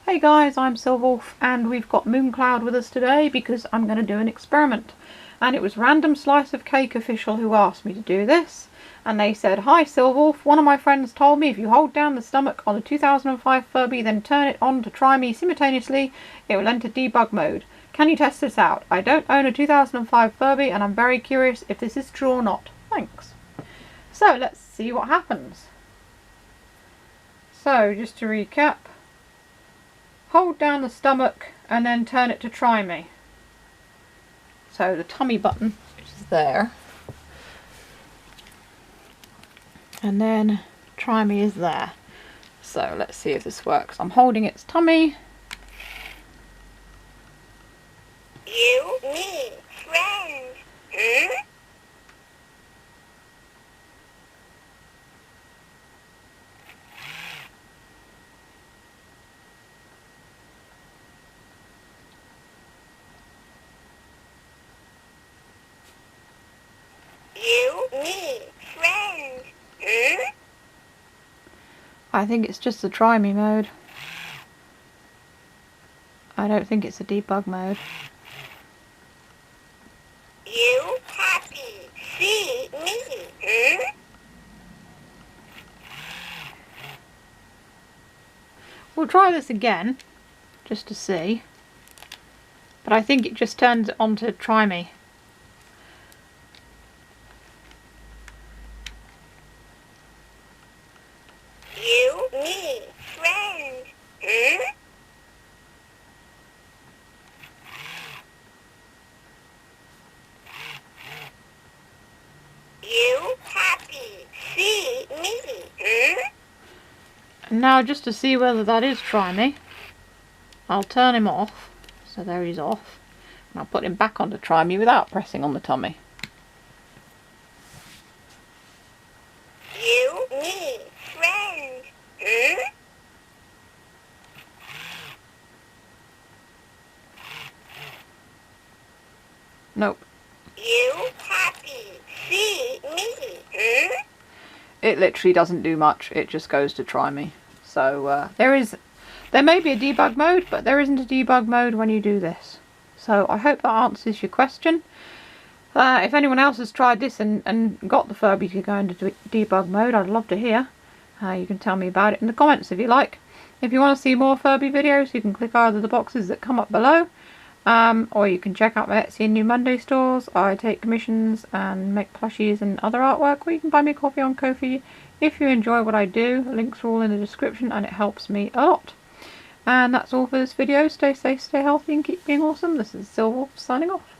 Hey guys, I'm Silverwolf and we've got Mooncloud with us today because I'm going to do an experiment. And it was Random Slice of Cake Official who asked me to do this. And they said, "Hi Silverwolf, one of my friends told me if you hold down the stomach on a 2005 Furby then turn it on to try me simultaneously, it will enter debug mode. Can you test this out? I don't own a 2005 Furby and I'm very curious if this is true or not. Thanks." So let's see what happens. So just to recap. Hold down the stomach and then turn it to try me. So the tummy button is there. And then try me is there. So let's see if this works. I'm holding its tummy. You, me, friends. Huh? You, me, friends. Huh? I think it's just the try me mode. I don't think it's a debug mode. You happy, see me. Huh? We'll try this again, just to see. But I think it just turns it on to try me. You, me, friends. Huh? You happy, see me. Huh? And now just to see whether that is try me, I'll turn him off. So there he's off. And I'll put him back onto try me without pressing on the tummy. You, me, friends. Huh? Nope. You happy, see me. Huh? It literally doesn't do much. It just goes to try me. So there may be a debug mode, but there isn't a debug mode when you do this. So I hope that answers your question. If anyone else has tried this and got the Furby to go into debug mode, I'd love to hear. You can tell me about it in the comments if you like. If you want to see more Furby videos, you can click either the boxes that come up below, or you can check out my Etsy and New Monday stores. I take commissions and make plushies and other artwork, or you can buy me a coffee on Ko-fi if you enjoy what I do. Links are all in the description and it helps me a lot. And that's all for this video. Stay safe, stay healthy and keep being awesome. This is Silverwolf signing off.